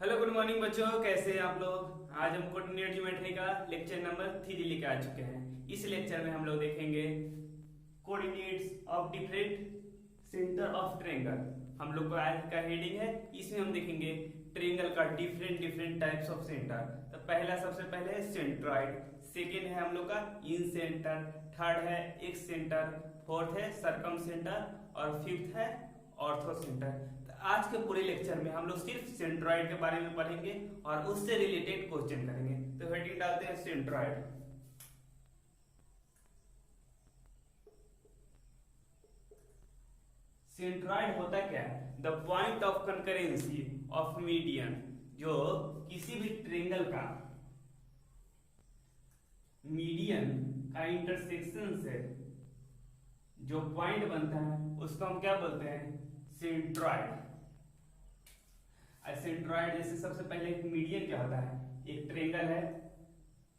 Hello good morning बच्चों, कैसे हैं आप लोग। आज हम कोऑर्डिनेट ज्योमेट्री का लेक्चर नंबर 3 लेके आ चुके हैं। इस लेक्चर में हम लोग देखेंगे coordinates of different centre of triangle. हम लोग को आज का हेडिंग है, इसमें हम देखेंगे ट्रायंगल का different different types of centre. तो पहला सबसे पहले है सेंट्रॉइड, सेकेंड है हम लोग का इन सेंटर, थर्ड है एक्स सेंटर, फोर्थ है सरकम सेंटर और फिफ्थ है ऑर्थो सेंटर। तो आज के पूरे लेक्चर में हम लोग सिर्फ सेंट्रॉइड के बारे में पढ़ेंगे और उससे रिलेटेड क्वेश्चन करेंगे। तो हेडिंग डालते हैं सेंट्रॉइड। सेंट्रॉइड होता क्या है? The point of concurrency of median, जो किसी भी ट्रायंगल का मीडियन का इंटरसेक्शन से जो पॉइंट बनता है उसको हम क्या बोलते हैं? सेंट्रॉइड। सेंट्रॉइड जैसे सबसे पहले एक मीडियन क्या होता है? एक ट्रायंगल है,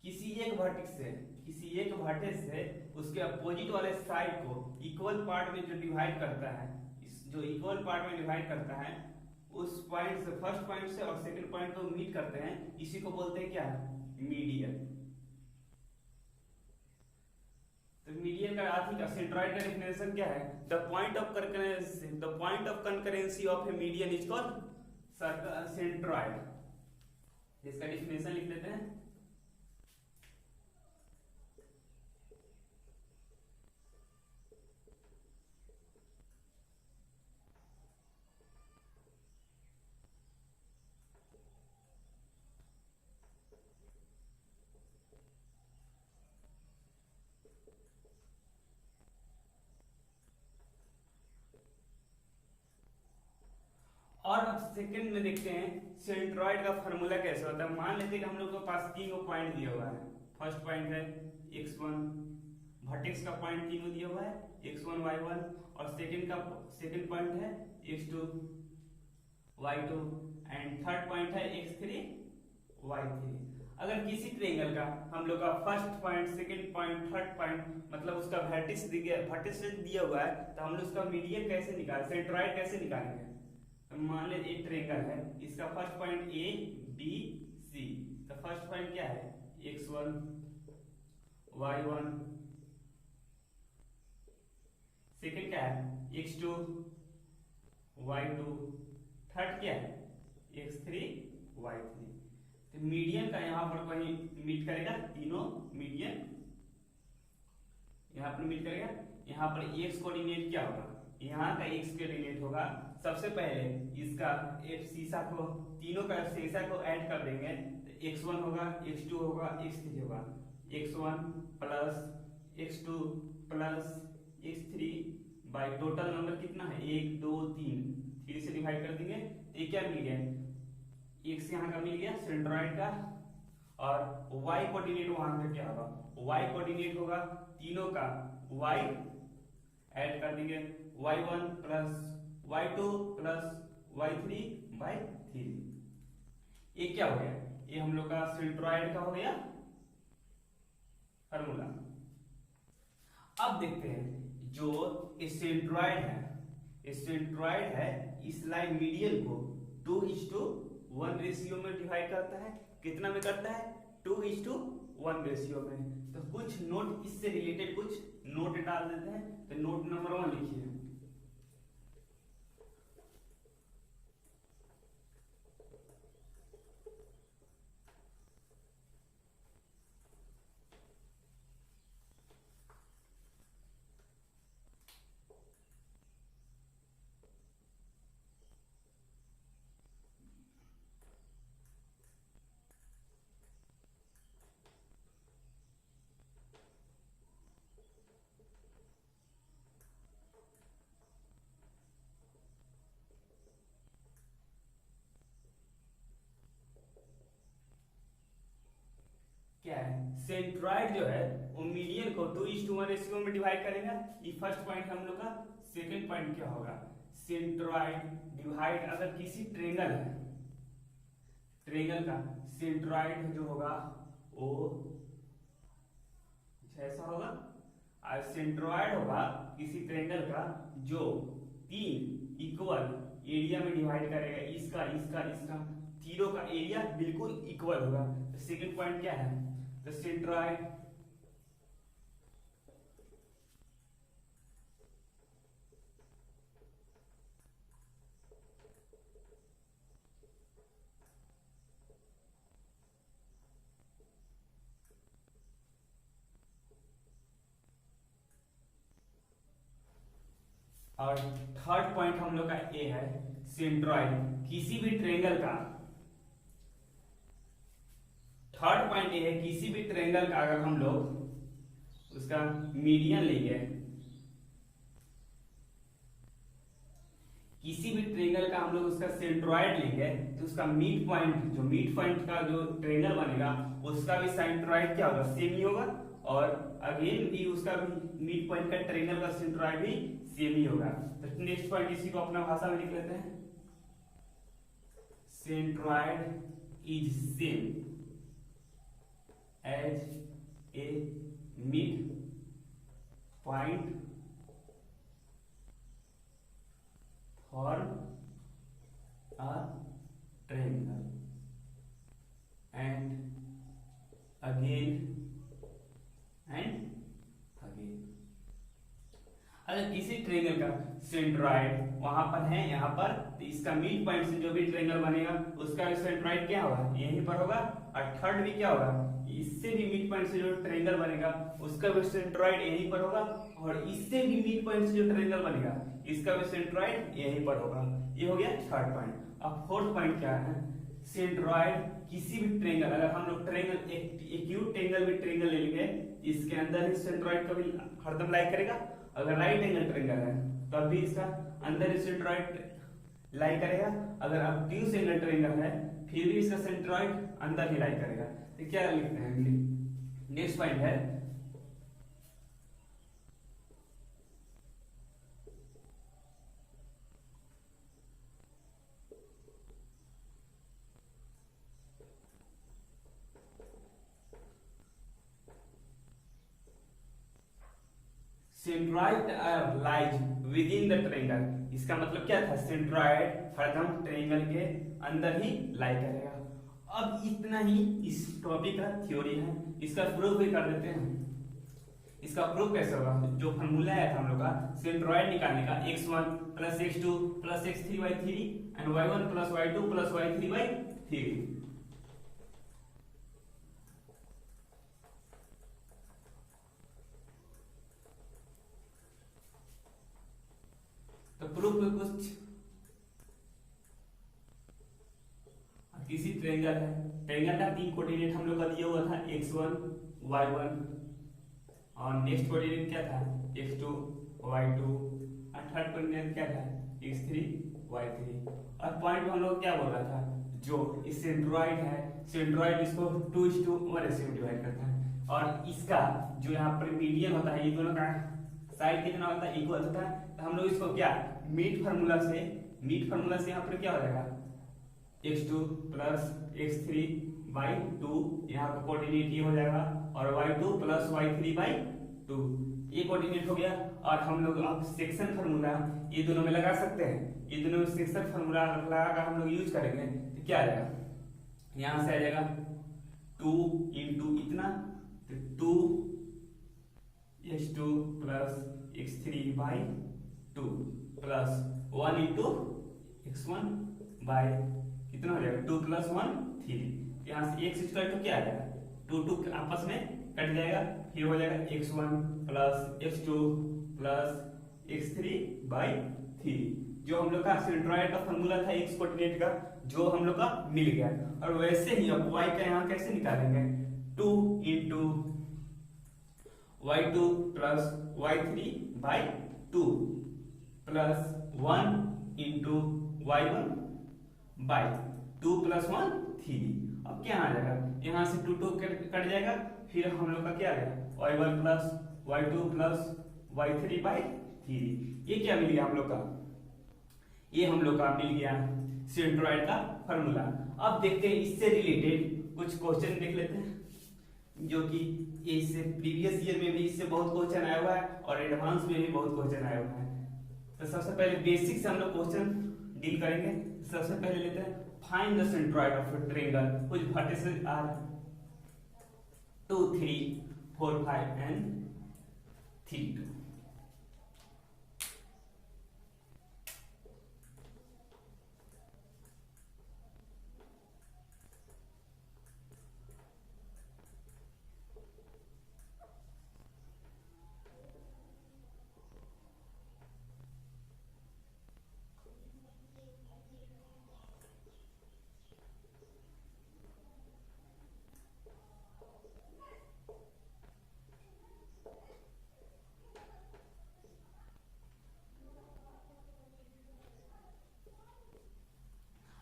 किसी एक वर्टेक्स से उसके अपोजिट वाले साइड को इक्वल पार्ट में जो डिवाइड करता है, जो इक्वल पार्ट में डिवाइड करता है उस पॉइंट से, फर्स्ट पॉइंट से और सेकंड पॉइंट को मीट करते हैं, इसी को बोलते हैं क्या? मीडियन। तो मीडियन का अर्थ का सेंट्रॉइड का डेफिनेशन क्या है? The point of concurrency of A median is called centroid. इसका डेफिनेशन लिख लेते हैं। और अब सेकंड में देखते हैं सेंट्रॉइड का फार्मूला कैसे होता है। मान लेते हैं कि हम लोग के पास तीनों पॉइंट दिया हुआ है। फर्स्ट पॉइंट है x1, वर्टेक्स का पॉइंट तीनों दिया हुआ है x1 y1, और सेकंड पॉइंट है x2 y2 and third point है x3 y3। अगर किसी ट्रायंगल का हम लोग का first point, second point, third point मतलब उसका वर्टेक्स दिया हुआ है, तो हम लोग उसका मीडियन कैसे निकालें, सेंट्रॉइड कैसे निकालेंगे? मान ले एक ट्रायंगल है, इसका first point A B C. तो फर्स्ट पॉइंट क्या है? x1 y1, सेकंड क्या है? x2 y2, थर्ड क्या है? x3 y3। तो मीडियन का यहां पर कहीं मीट करेगा, तीनों मीडियन यहां पर मीट करेगा। यहां पर x कोऑर्डिनेट क्या होगा? यहाँ का x कोऑर्डिनेट होगा, सबसे पहले इसका एक शीशा को, तीनों का शीशा को ऐड कर देंगे तो x1 होगा, x2 होगा, x3 होगा। x1 plus x2 plus x3 by total number कितना है? 1 2 3, 3 से डिवाइड कर देंगे। ये क्या मिल गया? x यहाँ का मिल गया सेंट्रॉइड का। और y कोऑर्डिनेट वहां का क्या होगा? y कोऑर्डिनेट होगा तीनों का y ऐड कर देंगे, y1 plus y2 plus y3 by 3। ये क्या हो गया? ये हम लोग का सेंट्रॉइड का हो गया फार्मूला। अब देखते हैं जो सेंट्रॉइड है, इस लाइन मीडियन को 2:1 रेशियो में डिवाइड करता है। कितना में करता है? 2:1 रेशियो में। तो कुछ नोट इससे रिलेटेड कुछ नोट डाल देते हैं। तो नोट नंबर 1 लिखिए। क्या है? सेंट्रॉइड जो है वो मीडियन को 2:1 रेशियो में डिवाइड करेगा। ये फर्स्ट पॉइंट हम लोग का। सेकंड पॉइंट क्या होगा? सेंट्रॉइड डिवाइड, अगर किसी ट्रायंगल है, ट्रायंगल का सेंट्रॉइड जो होगा वो ऐसा होगा, और सेंट्रॉइड होगा किसी ट्रायंगल का जो 3 इक्वल एरिया में डिवाइड करेगा, इसका इसका इसका, तीनों का एरिया बिल्कुल इक्वल होगा। सेकंड पॉइंट क्या है, द सेंट्रॉइड और थर्ड पॉइंट हम लोग का ए है, सेंट्रॉइड किसी भी ट्रायंगल का, थर्ड पॉइंट ये है किसी भी ट्रायंगल का अगर हम लोग उसका मीडियन लेंगे, किसी भी ट्रायंगल का हम लोग उसका सेंट्रॉइड लेंगे तो उसका मिड पॉइंट, जो मिड पॉइंट का जो ट्रायंगल बनेगा उसका भी सेंट्रॉइड क्या होगा, सेम ही होगा। और अगेन भी उसका भी मिड पॉइंट का ट्रायंगल का सेंट्रॉइड भी सेम ही होगा। तो नेक्स्ट पॉइंट इसी को अपना भाषा में लिख लेते हैं, centroid is same as a mid point for a triangle and again and again. अगर किसी ट्रायंगल का सेंट्रॉइड वहां पर है, यहाँ पर, तो इसका मिड पॉइंट से जो भी ट्रायंगल बनेगा उसका सेंट्रॉइड क्या होगा, यहीं पर होगा। और थर्ड भी क्या होगा, इससे भी मिड पॉइंट से जो ट्रायंगल बनेगा उसका भी सेंट्रॉइड यहीं पर होगा। और इससे भी मिड पॉइंट से जो ट्रायंगल बनेगा इसका भी सेंट्रॉइड यहीं पर होगा। ये हो गया थर्ड पॉइंट। अब फोर्थ पॉइंट क्या है, सेंट्रॉइड किसी भी ट्रायंगल, अगर हम लोग ट्रायंगल एक्यूट ट्रायंगल भी ट्रायंगल ले लेंगे, इसके अंदर ही सेंट्रॉइड कभी हरदम लाई करेगा। अगर राइट एंगल ट्रायंगल है तब भी इसका अंदर ही सेंट्रॉइड लाई करेगा। अगर ऑब्ट्यूज एंगल ट्रायंगल है फिर भी इसका सेंट्रॉइड अंदर ही लाई करेगा। तो क्या लिखते हैं, नेक्स्ट पॉइंट है centroid lies with in the triangle. इसका मतलब क्या था, सेंट्रॉइड हरदम ट्रायंगल के अंदर ही लाई करेगा। अब इतना ही इस टॉपिक का थ्योरी है, इसका प्रूफ भी कर देते हैं। इसका प्रूफ कैसे होगा, जो फॉर्मूला है था हम लोग का सेंट्रॉइड निकालने का, x1 plus x2 plus x3/3 and y1 plus y2 plus y3/3। तो प्रूफ में कुछ किसी ट्रायंगल है, ट्रायंगल का तीन कोऑर्डिनेट हम लोग का दिया हुआ था, x1 y1 और नेक्स्ट कोऑर्डिनेट क्या था, x2 y2 और थर्ड कोऑर्डिनेट क्या था, x3 y3। और पॉइंट हम लोग क्या बोल रहा था, जो इस सेंट्रॉइड है, सेंट्रॉइड इसको 2:1 से डिवाइड करता है। और इसका जो यहाँ पर मीडियन होता है, ये दोनों का साइड कितना होता है, इक्वल होता है। तो हम लोग इसको क्या मिड फार्मूला से यहाँ पर क्या हो जाएगा, x2 प्लस x3/2, यहाँ का कोऑर्डिनेट ये हो जाएगा, और y2 प्लस y3/2 ये कोऑर्डिनेट हो गया। और हम लोग अब सेक्शन फार्मूला ये दोनों में लगा सकते हैं, ये दोनों में सेक्शन फार्मूला लगाकर हम लोग यूज करेंगे तो क्या आ जाएगा, यहाँ से आ जाएगा 2 इंटू इतना, तो 2x2 plus x3/2 plus 1 into x1 bye कितना हो जाएगा 2 प्लस 1 3। यहाँ से x स्क्वायर तो क्या आ जाएगा, 2 आपस में कट जाएगा, फिर हो जाएगा x1 plus x2 plus x3/3। जो हम लोग का सेंट्रॉइड का फॉर्मूला था x कोऑर्डिनेट का, जो हम लोग का मिल गया। और वैसे ही अब y का यहाँ कैसे निकालेंगे, 2 into y2 plus y3/2 plus 1 into y1 by 2 plus 1 3। अब क्या आ जाएगा, यहाँ से 2 कट जाएगा, फिर हम लोग का क्या आ गया y1 plus y2 plus y3/3। ये क्या मिल गया हम लोग का, ये हम लोग का मिल गया सेंट्रॉइड का फॉर्मूला। अब देखते हैं इससे रिलेटेड कुछ क्वेश्चन देख लेते हैं, जो कि इससे प्रीवियस ईयर में भी इससे बहुत क्वेश्चन आया हुआ है और एडवांस में भी बहुत क्वेश्चन आया हुआ है। तो सबसे पहले बेसिक से हम लोग क्वेश्चन डील करेंगे। सबसे पहले लेते हैं find the centroid of a triangle which vertices are 2 3 4 5 and 3 2।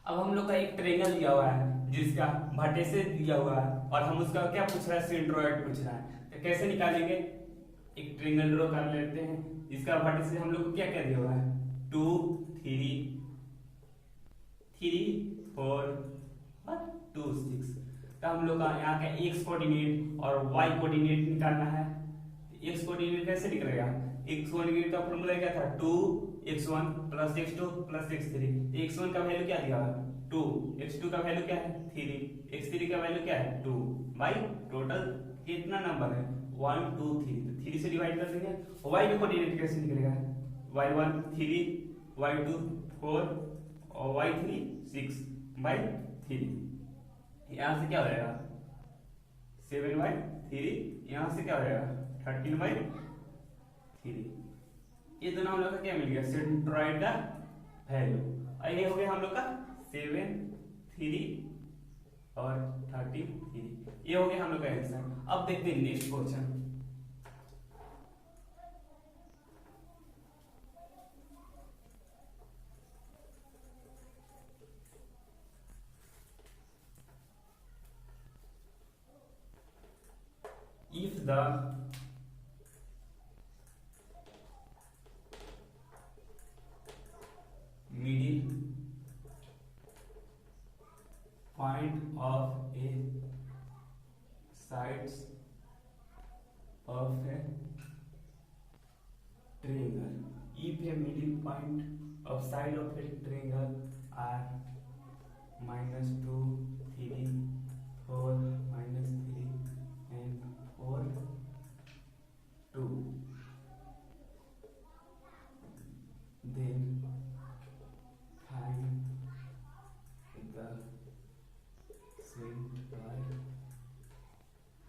अब हम लोग का एक ट्रायंगल दिया हुआ है जिसका वर्टिसेस दिया हुआ है और हम उसका क्या पूछ रहा है, सेंट्रोइड पूछ रहा है। तो कैसे निकालेंगे, एक ट्रायंगल ड्रॉ कर लेते हैं जिसका वर्टिसेस हम लोग को क्या क्या दिया हुआ है, 2 3 3 4 और 2 6। तो हम लोग का यहाँ का x कोऑर्डिनेट और y कोऑर्डिनेट निकालना है। x कोऑर्डिनेट कैसे निकलेगा, x कोऑर्डिनेट का फॉर्मूला क्या था, 2x1 plus x2 plus x3। x1 का वैल्यू क्या दिया है 2, x2 का वैल्यू क्या है 3, x3 का वैल्यू क्या है 2 बाई टोटल कितना नंबर है 1 2 3। तो 3 से डिवाइड कर देंगे। y का कोऑर्डिनेट कैसे निकलेगा, y1 3 y2 4 और y3 6 बाई 3। यहाँ से क्या हो जाएगा 7/3, यहाँ से क्या हो जाएगा 13/3। ये दोनों हम लोग का क्या मिल गया, सेंट्रोइड का वैल्यू। और ये हो गया हम लोग का 7 3 और 13। ये हो गया हम लोग का आंसर। अब देखते हैं next question. If the middle point of a sides of a triangle, if a middle point of side of a triangle are -2 3 4 -3 and 4 2, then find the centroid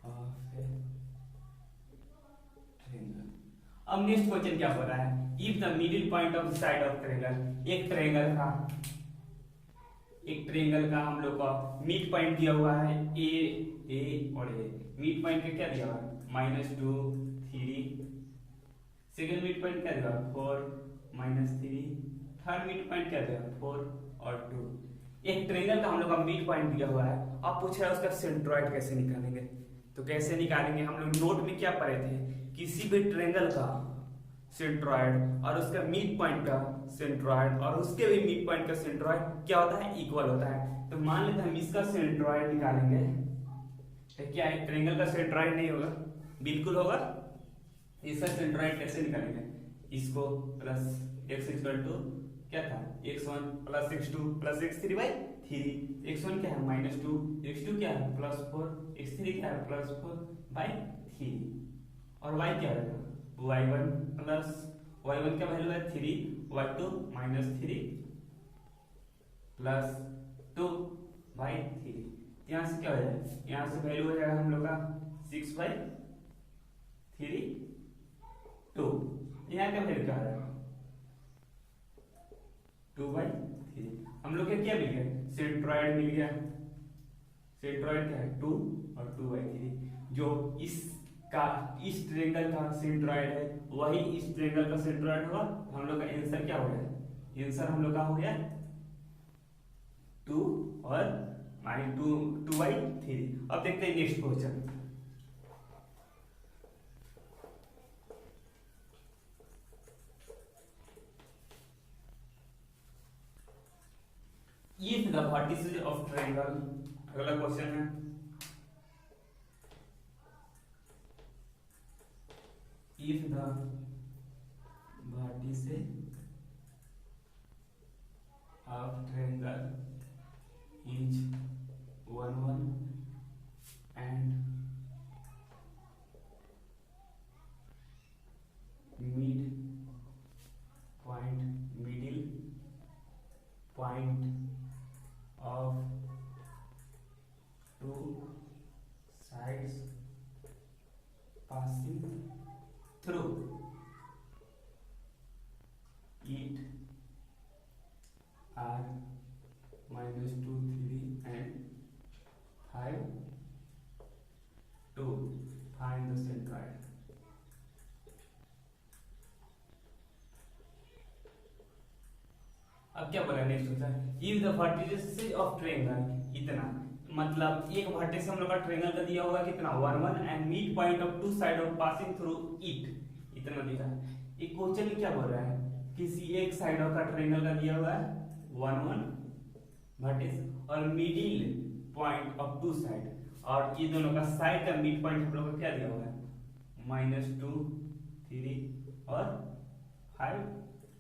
of a triangle। अब next question क्या हो रहा है, if the middle point of side of triangle, एक triangle का हम लोग का मिड पॉइंट दिया हुआ है ए और ए। मिड पॉइंट का क्या दिया हुआ है -2 3, सेकेंड मिड पॉइंट क्या दिया 4 -3, थर्ड मिड पॉइंट क्या दिया 4 और 2। एक ट्रायंगल का हम लोग का मिड पॉइंट दिया हुआ है। अब पूछ रहा है उसका सेंट्रोइड कैसे निकालेंगे। तो कैसे निकालेंगे, हम लोग नोट में क्या पढ़े थे, किसी भी ट्रायंगल का सेंट्रोइड और उसका मिड पॉइंट का सेंट्रोइड और उसके भी मिड पॉइंट का सेंट्रोइड क्या होता है, इक्वल होता है। तो मान लेते हैं हम इसका सेंट्रोइड निकालेंगे तो क्या है, ट्रायंगल का सेंट्रोइड नहीं होगा, बिल्कुल होगा। इसका सेंट्रोइड कैसे निकालेंगे, इसको प्लस x इक्वल टू क्या था x1 plus x2 plus x3 by 3। x1 क्या है -2, x2 क्या है +4, x3 क्या है +4 बाई 3 और y क्या है y1 प्लस y1 का वैल्यू है 3, y2 -3 प्लस 2 बाई 3। यहाँ से क्या हो जाएगा, यहाँ से वैल्यू हो जाएगा हम लोग का 6/3 2। यहाँ का वैल्यू क्या है 2/3। हम लोग के क्या मिल गया, सेंट्रोइड मिल गया। सेंट्रोइड क्या है 2 और 2/3। जो इस ट्रायंगल का सेंट्रोइड है वही इस ट्रायंगल का सेंट्रोइड होगा। हम लोग का आंसर क्या हो गया, आंसर हम लोग का हो गया 2 और -2/3। अब देखते हैं next question. If the vertices of triangle, अगला क्वेश्चन है, if the vertices of triangle is 1 1 and middle point of two sides passing through it are -2 3 and 5 to find the centroid. अब क्या बोला next question, if the vertices of triangle, इतना मतलब एक vertex हम लोग का ट्रायंगल का दिया होगा कितना 1 1 and mid point of two side of passing through it, इतना दिया है। एक क्वेश्चन में क्या बोल रहा है, किसी एक साइड ऑफ का ट्रायंगल का दिया हुआ है 1 1 वर्टेक्स और middle point of two side, और ये दोनों का साइड का मिड पॉइंट हम लोग का क्या दिया हुआ है -2 3 और 5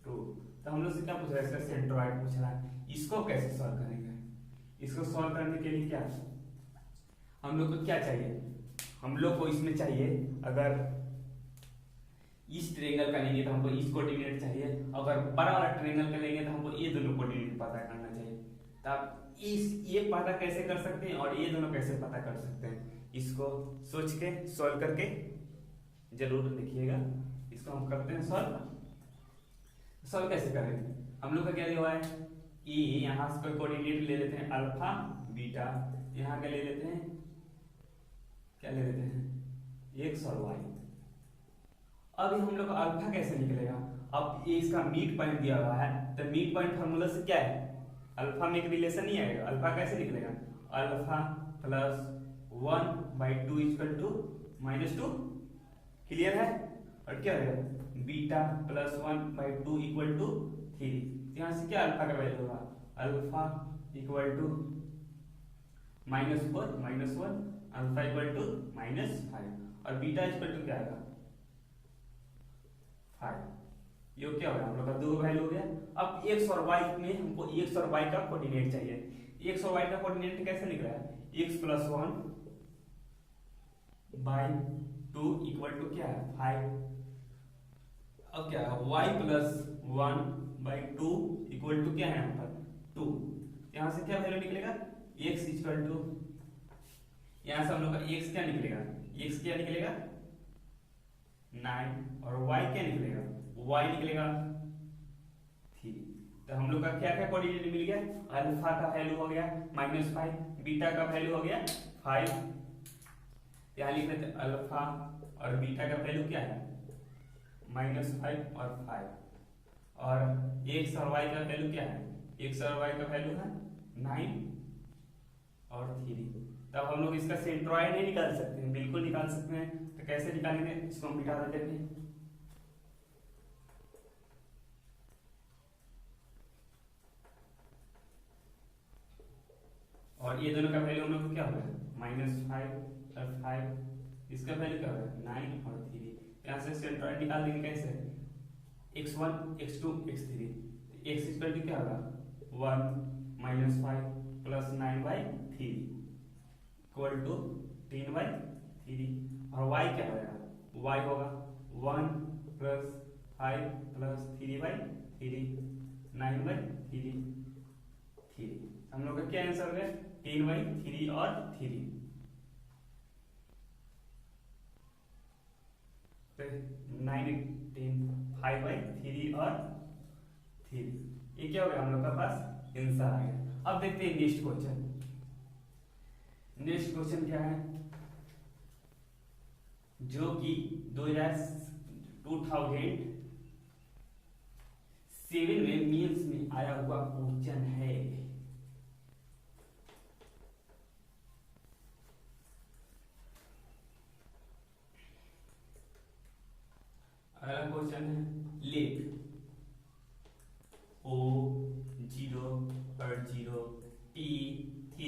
2। तो हम लोग से क्या पूछ रहा है, इसका सेंट्रोइड पूछ रहा है। इसको कैसे सॉल्व करेंगे, इसको सॉल्व करने के लिए क्या हम लोग को क्या चाहिए, हम लोग को इसमें चाहिए, अगर इस ट्रायंगल का लेंगे तो हमको इस कोऑर्डिनेट चाहिए, अगर बड़ा वाला ट्रायंगल का लेंगे तो हमको ये दोनों कोऑर्डिनेट पता करना चाहिए। तो आप इस ये पता कैसे कर सकते हैं और ये दोनों कैसे पता कर सकते हैं, इसको सोच के सॉल्व करके जरूर लिखिएगा। इसको हम करते हैं सॉल्व। सॉल्व कैसे करेंगे, हम लोग का क्या दिया हुआ है, ये यहाँ से कोई कोऑर्डिनेट ले लेते हैं अल्फा बीटा, यहाँ के ले लेते हैं क्या ले लेते हैं x और y। अब हम लोग का अल्फा कैसे निकलेगा, अब ये इसका मिड पॉइंट दिया हुआ है तो मिड पॉइंट फार्मूला से क्या है, अल्फा में एक रिलेशन नहीं आएगा, अल्फा कैसे निकलेगा, alpha plus 1/2 equal to -2, clear है। और क्या रहेगा बीटा प्लस 1/2 इक्वल टू 3, यहाँ से क्या अल्फा का वैल्यू होगा, alpha equal to -4 -1, alpha equal to -5 और बीटा इक्वल टू क्या आएगा 5। ये क्या हो रहा है, हम लोग का दो वैल्यू हो गया। अब x और y में हमको x और y का कोऑर्डिनेट चाहिए। x और y का कोऑर्डिनेट कैसे निकला है, x + 1/2 इक्वल टू क्या है 5। अब क्या है y + 1/2 इक्वल टू क्या है यहाँ पर 2, यहाँ से क्या वैल्यू निकलेगा x इक्वल टू, यहाँ से हम लोग का x क्या निकलेगा, x क्या निकलेगा 9 और y क्या निकलेगा, y निकलेगा 3। तो हम लोग का क्या क्या कोऑर्डिनेट मिल गया, अल्फा का वैल्यू हो गया -5, बीटा का वैल्यू हो गया 5, यहाँ लिख लेते अल्फा और बीटा का वैल्यू क्या है -5 और 5, और x और y का वैल्यू क्या है, x और y का वैल्यू है 9 और 3। तब हम लोग इसका सेंट्रोइड नहीं निकाल सकते हैं, बिल्कुल निकाल सकते हैं। तो कैसे निकालेंगे, इसको हम मिटा देते हैं। और ये दोनों का वैल्यू हम लोग को क्या होगा -5 और 5, इसका वैल्यू क्या होगा 9 और 3। यहाँ से सेंट्रोइड निकाल देंगे कैसे, x1 x2 x3, x equal to क्या होगा 1 -5 + 9/3 इक्वल टू 10/3, और y क्या होगा, y होगा 1 + 5 + 3/3 9/3। हम लोग का क्या आंसर हो गया 10/3 और 3। 9 10 5/3 और 3, ये क्या हो गया हम लोग का पास आंसर आ गया। अब देखते हैं नेक्स्ट क्वेश्चन। नेक्स्ट क्वेश्चन क्या है, जो कि 2007 में मेंस में आया हुआ क्वेश्चन है। अगला क्वेश्चन है, लेट O0 और 0, P3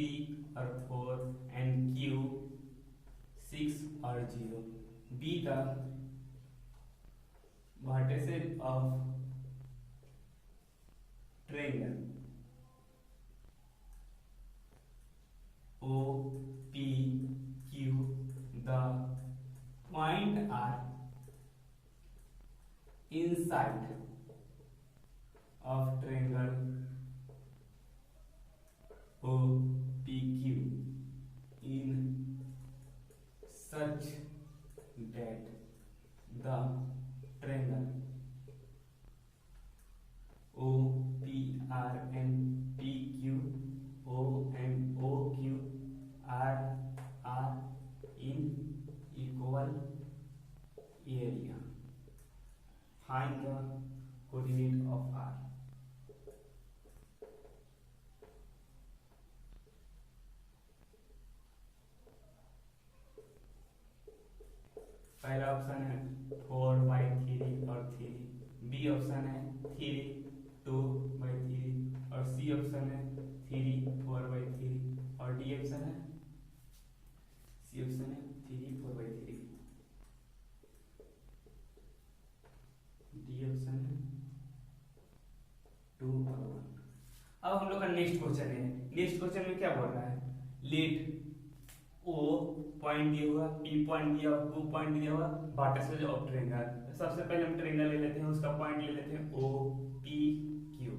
और 4 and Q6 और 0 be the vertices of triangle पहला ऑप्शन है 4/3 और 3, बी ऑप्शन है 3 2/3 और सी ऑप्शन है 3 4/3 और डी ऑप्शन है 3 4/3। डी ऑप्शन है 2 और 1। अब हम लोग का नेक्स्ट क्वेश्चन है। नेक्स्ट क्वेश्चन में क्या बोल रहा है, लेट ओ पॉइंट दिया हुआ, पी पॉइंट दिया हुआ, Q पॉइंट दिया हुआ, वर्टिसेस ऑफ ट्रायंगल। सबसे पहले हम ट्रायंगल ले लेते हैं, उसका पॉइंट ले लेते हैं O P Q।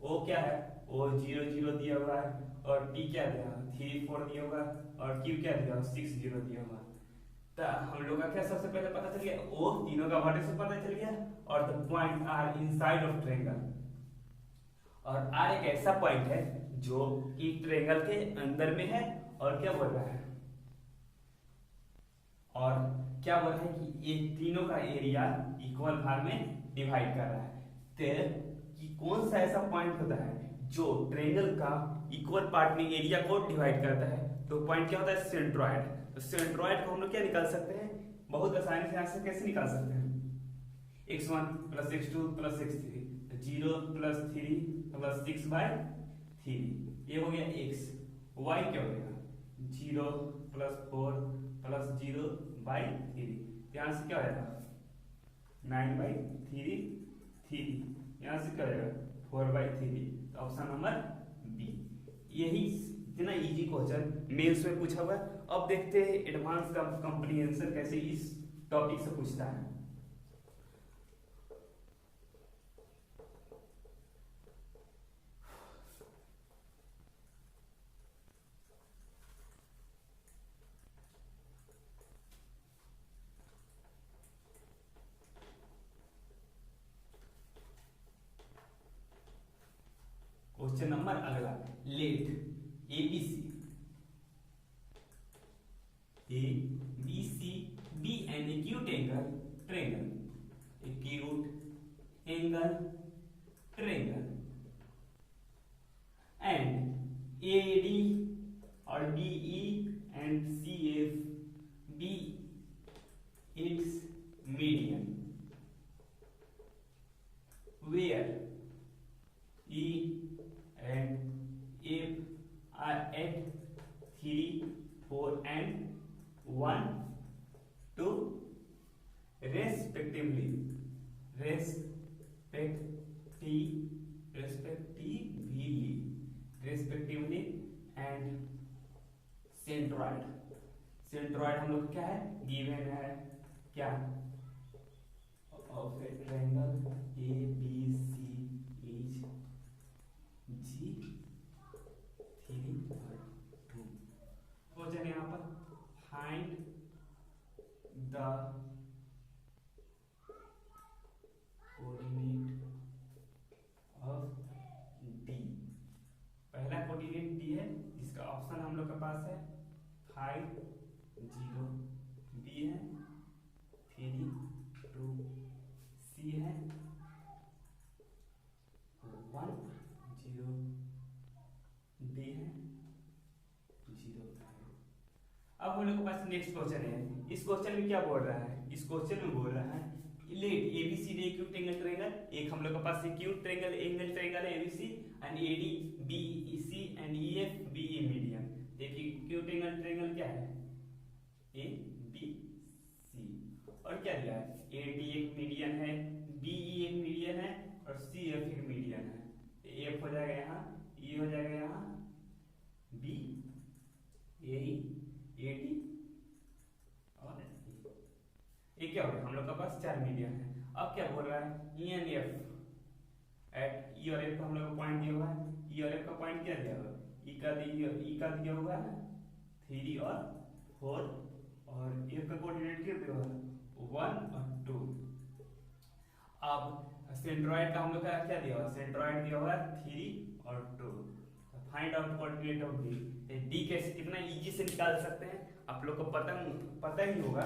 O क्या है, O 0 0 दिया हुआ है और P क्या दिया हुआ 3 4 दिया हुआ और Q क्या दिया हुआ 6 0 दिया हुआ। तो हम लोग का क्या सबसे पहले पता चल गया, O तीनों का वर्टिसेस पता चल गया और the point are inside of triangle. और R एक ऐसा पॉइंट है जो कि ट्रायंगल के अंदर में है और क्या बोल रहा है, और क्या बोल रहा है कि ये तीनों का एरिया इक्वल भाग में डिवाइड कर रहा है। तो कि कौन सा ऐसा पॉइंट होता है जो ट्रायंगल का इक्वल पार्ट में एरिया को डिवाइड करता है, तो पॉइंट क्या होता है, सेंट्रॉइड। तो सेंट्रॉइड को हम लोग क्या निकाल सकते हैं, बहुत आसानी से आंसर कैसे निकाल सकते हैं, x1 + x2 + x3, 0 + 3 + 6/3, ये हो गया x। y क्या हो गया 0 + 4 + 0/3, यहाँ से क्या हो जाएगा 9/3, यहाँ से क्या हो जाएगा 4/3। तो ऑप्शन नंबर बी। यही इतना इजी क्वेश्चन मेंस में पूछा हुआ है। अब देखते हैं एडवांस का कॉम्प्रिहेंशन कैसे इस टॉपिक से पूछता है। क्वेश्चन नंबर अगला, late ABC be an acute angle triangle and AD or DE and CF be its median, where E and F are at 3 4 and 1 2 respectively and centroid हम लोग क्या है, गिवन है क्या, of A triangle ABC is G 3 और 2। Question यहाँ पर find the coordinate of D। पहला कोऑर्डिनेट D है जिसका ऑप्शन हम लोग के पास है 5 0, B है 3 2, C है 1 0, D है 0। अब हम लोग के पास नेक्स्ट क्वेश्चन है। इस क्वेश्चन में क्या बोल रहा है, इस क्वेश्चन में बोल रहा है let ABCD acute angle triangle. एक हम लोग के पास एक्यूट ट्रायंगल एंगल ट्रायंगल है ABC and AD BEC and EF BE median. देखिए एक्यूट एंगल ट्रायंगल क्या है ABC और क्या दिया है AD एक मीडियन है, BE एक मीडियन है और CF एक मीडियन है। तो F हो जाएगा यहाँ, E हो जाएगा यहाँ, B यही AD और ये क्या हो गया हम लोग के पास 4 मीडियन है। अब क्या बोल रहा है E and F at E और F का हम लोग को पॉइंट दिया हुआ है। E और F का पॉइंट क्या दिया हुआ है, E का दिया हुआ है 3 और 4 और F का कोऑर्डिनेट क्या दिया हुआ है 1 और 2। अब सेंट्रॉइड का हम लोग का क्या दिया हुआ है, सेंट्रॉइड दिया हुआ है 3 और 2। Find out coordinate of D कैसे कितना इजी से निकाल सकते हैं आप लोग को पता ही होगा।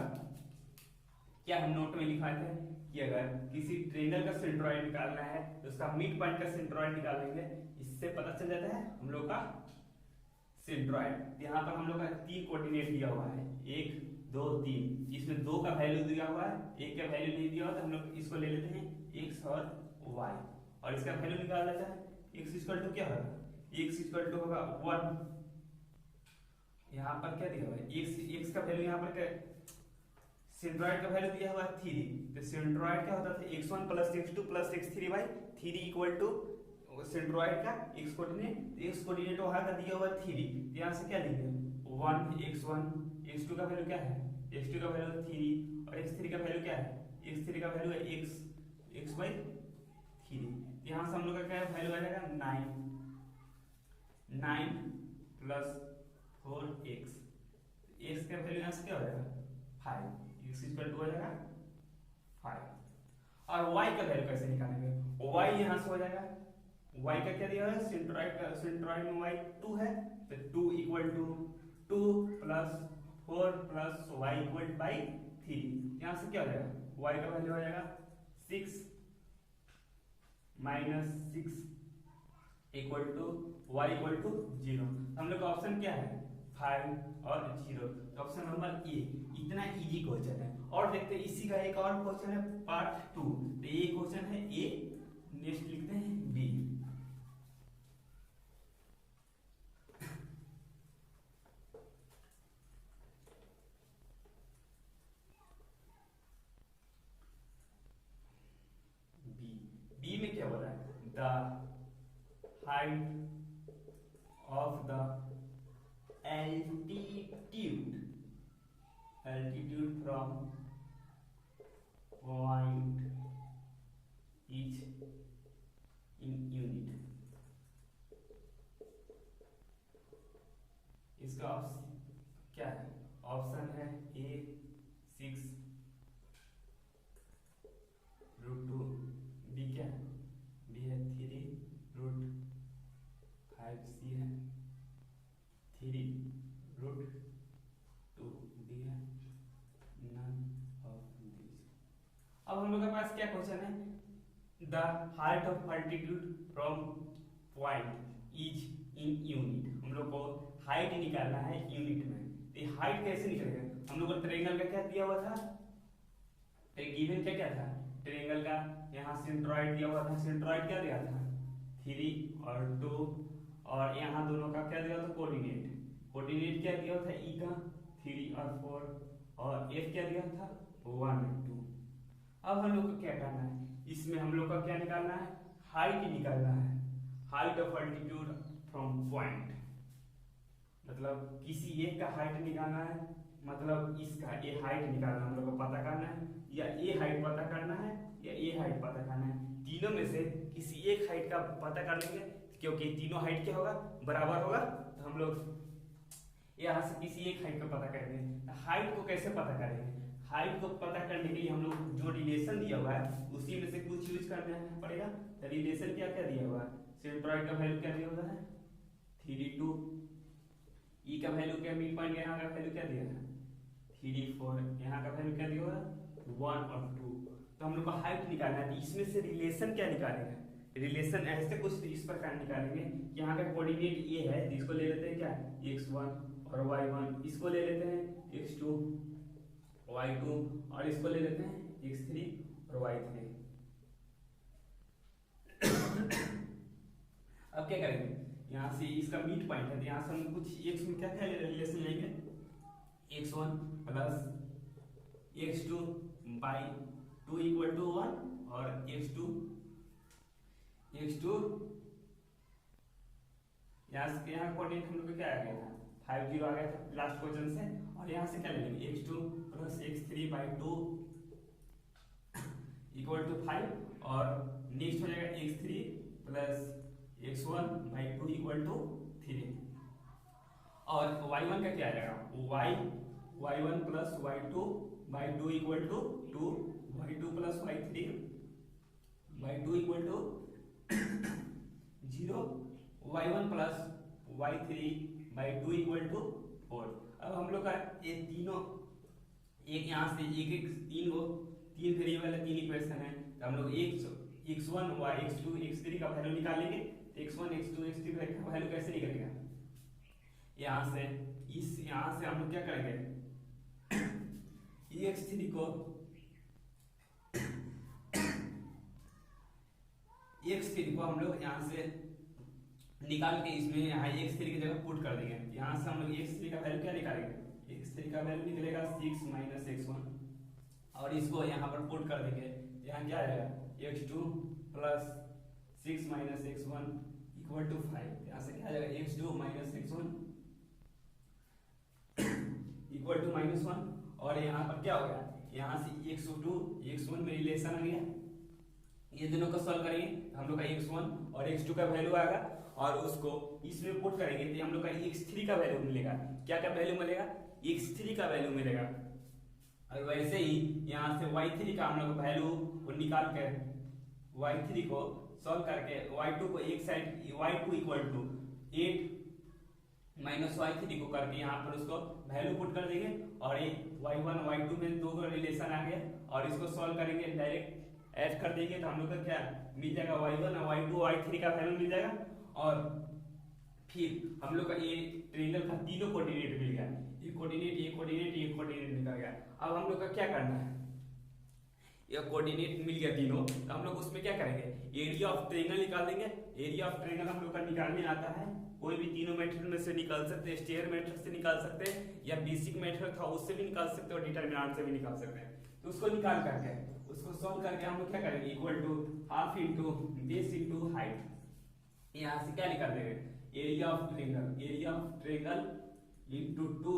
क्या हम नोट में लिखा थे कि अगर किसी ट्रायंगल का सेंट्रॉइड निकालना है तो उसका मिड पॉइंट का सेंट्रॉइड निकालेंगे, इससे पता चल जाता है हम लोग का सेंट्रॉइड। यहाँ पर हम लोग का 3 कोऑर्डिनेट दिया हुआ है, 1 2 3, इसमें 2 का वैल्यू दिया हुआ है, 1 का वैल्यू नहीं दिया हुआ, तो हम लोग इसको ले लेते हैं x और y, और इसका वैल्यू निकाल लेते हैं। x इक्वल टू क्या होगा, x इक्वल टू होगा 1, यहाँ पर क्या दिया हुआ है, x का वैल्यू यहाँ पर क्या, सेंट्रॉइड का वैल्यू दिया हुआ है 3, तो सेंट्रॉइड क्या होता था x1 plus x2 plus x3 by 3 equal to centroid का x कोऑर्डिनेट वहां का दिया हुआ 3, यहाँ से क्या लेंगे 1 x1, x2 का वैल्यू क्या है, x2 का वैल्यू 3 और x3 का वैल्यू क्या है, x3 का वैल्यू है x बाई 3, यहाँ से हम लोग का क्या वैल्यू आ जाएगा 9 प्लस 4x, x का वैल्यू यहाँ से क्या हो जाएगा 5, x इक्वल टू हो जाएगा 5। और y का वैल्यू कैसे निकालेंगे, y यहाँ से हो जाएगा, y का क्या दिया है, सेंट्रॉइड में y 2 है, तो 2 equal to 2 plus 4 plus y equal by 3, यहाँ से क्या हो जाएगा, y का वैल्यू हो जाएगा 6 minus 6 equal to y equal to 0। हम लोग का ऑप्शन क्या है 5 और 0, तो ऑप्शन नंबर ए। इतना इजी क्वेश्चन है। और देखते हैं इसी का एक और क्वेश्चन है पार्ट 2, तो ये क्वेश्चन है ए, नेक्स्ट लिखते हैं बी। बी में क्या बोला है, the height of the altitude from point is in unit। इसका क्या है, ऑप्शन है ए 6 रूट 2, बी क्या है, बी है 3 रूट 5, सी है 3 रूट 2, डी है नन ऑफ दिस। अब हम लोग के पास क्या क्वेश्चन है, the height of altitude from point is in unit. हम लोग को हाइट निकालना है यूनिट में, तो हाइट कैसे निकलेगा, हम लोग को ट्रायंगल का क्या दिया हुआ था, गिवन क्या क्या था, ट्रायंगल का यहाँ सेंट्रॉइड दिया हुआ था, सेंट्रॉइड क्या दिया था 3 और 2, और यहाँ दोनों का क्या दिया था कोऑर्डिनेट, कोऑर्डिनेट क्या दिया था ई का 3 और 4, और एफ क्या दिया था 1 और 2। अब हम लोग को क्या करना है, इसमें हम लोग का क्या निकालना है, हाइट निकालना है, height of altitude from point, मतलब किसी एक का हाइट निकालना है, मतलब इसका ए हाइट निकालना हम लोग को पता करना है, या ए हाइट पता करना है, या ए हाइट पता करना है, तीनों में से किसी एक हाइट का पता कर लेंगे, क्योंकि तीनों हाइट क्या होगा बराबर होगा, तो हम लोग यहाँ से किसी एक हाइट का पता करेंगे। हाइट को कैसे पता करेंगे, हाइट को पता करने के लिए हम लोग जो रिलेशन दिया हुआ है उसी में से कुछ यूज करना पड़ेगा। तो रिलेशन क्या क्या दिया हुआ है, सेंट्रॉइड का वैल्यू क्या दिया हुआ है 3 2, ई का वैल्यू क्या, मिड पॉइंट यहाँ का वैल्यू क्या दिया है 3 4, यहाँ का वैल्यू क्या दिया हुआ है 1 और 2। तो हम लोग को हाइट निकालना है, तो इसमें से रिलेशन क्या निकालेंगे, रिलेशन ऐसे कुछ इस प्रकार निकालेंगे, यहाँ का कोऑर्डिनेट ये है, इसको ले लेते हैं क्या x1 और y1, इसको ले लेते हैं x2 y2, और इसको ले लेते हैं x3 और y3। अब क्या करेंगे, यहाँ से इसका मिड पॉइंट है, तो यहाँ से हम कुछ x में क्या क्या रिलेशन लेंगे, x1 plus x2 by 2 equal to 1, और x2 यहाँ कोऑर्डिनेट हम लोग को क्या आ गया था 5 0 आ गया था लास्ट क्वेश्चन से, और यहाँ से क्या ले लेंगे x2 plus x3 by 2 equal to 5, और नेक्स्ट हो जाएगा x3 plus x1 by 2 equal to 3, और y1 का क्या आ जाएगा y1 plus y2 by 2 equal to 2, y2 plus y3 by 2 equal to 0, y1 plus y3 by 2 equal to 4। अब हम लोग का ये तीनों एक यहाँ से एक तीन वेरिएबल है, 3 इक्वेशन है, तो हम लोग x1 y x2 x3 का वैल्यू निकालेंगे। x1 x2 x3 का वैल्यू कैसे निकलेगा, यहाँ से हम लोग क्या करेंगे x3 को हम लोग यहाँ से निकाल के इसमें यहाँ x3 की जगह पुट कर देंगे। यहाँ से हम लोग x3 का वैल्यू क्या निकालेंगे, x3 का वैल्यू निकलेगा 6 माइनस x1 और इसको यहाँ पर पुट कर देंगे। यहाँ क्या आएगा x2 plus 6 minus x1 equal to 5। यहाँ से क्या आ जाएगा x2 minus x1 equal to -1 और यहाँ पर क्या हो गया, यहाँ से x2 x1 में रिलेशन आ गया। ये दोनों को सॉल्व करेंगे हम लोग का x1 और x2 का वैल्यू आएगा और उसको इसमें पुट करेंगे तो हम लोग का x3 का वैल्यू मिलेगा। क्या क्या वैल्यू मिलेगा, x3 का वैल्यू मिलेगा। और वैसे ही यहाँ से y3 का हम लोग वैल्यू को निकाल कर y3 को सॉल्व करके y2 को एक side y2 equal to 8 minus y3 को करके यहाँ पर उसको वैल्यू पुट कर देंगे और ये y1 y2 में दो का रिलेशन आ गया और इसको सॉल्व करेंगे डायरेक्ट ऐड कर देंगे तो हम लोग का क्या मिल जाएगा y1 और y2 y3 का वैल्यू मिल जाएगा। और फिर हम लोग का ये ट्रायंगल का तीनों कोऑर्डिनेट मिल गया, ये कोऑर्डिनेट निकल गया। अब हम लोग का क्या करना है, ये कोऑर्डिनेट मिल गया तीनों तो हम लोग उसमें क्या करेंगे, एरिया ऑफ ट्रायंगल निकाल देंगे। एरिया ऑफ ट्रायंगल हम लोग का निकालने आता है, कोई भी तीनों मेथड में से निकाल सकते हैं, स्टेयर मेथड से निकाल सकते हैं या बेसिक मेथड था उससे भी निकाल सकते हैं और डिटरमिनेंट से भी निकाल सकते हैं। तो उसको निकाल करके उसको सॉल्व करके हम लोग क्या करेंगे, equal to half into base into height. यहाँ से क्या निकाल देंगे, area of triangle into 2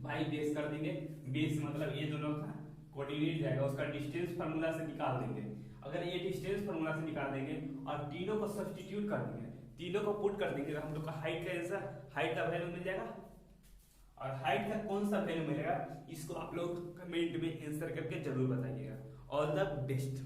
by base कर देंगे। बेस मतलब ये दोनों का कोऑर्डिनेट जाएगा, उसका डिस्टेंस फार्मूला से निकाल देंगे। अगर ये डिस्टेंस फार्मूला से निकाल देंगे और तीनों को सब्स्टिट्यूट कर देंगे, तीनों को पुट कर देंगे तो हम लोग का हाइट का आंसर, हाइट का वैल्यू मिल जाएगा। और हाइट का कौन सा वैल्यू मिलेगा इसको आप लोग कमेंट में आंसर करके जरूर बताइएगा। All the best.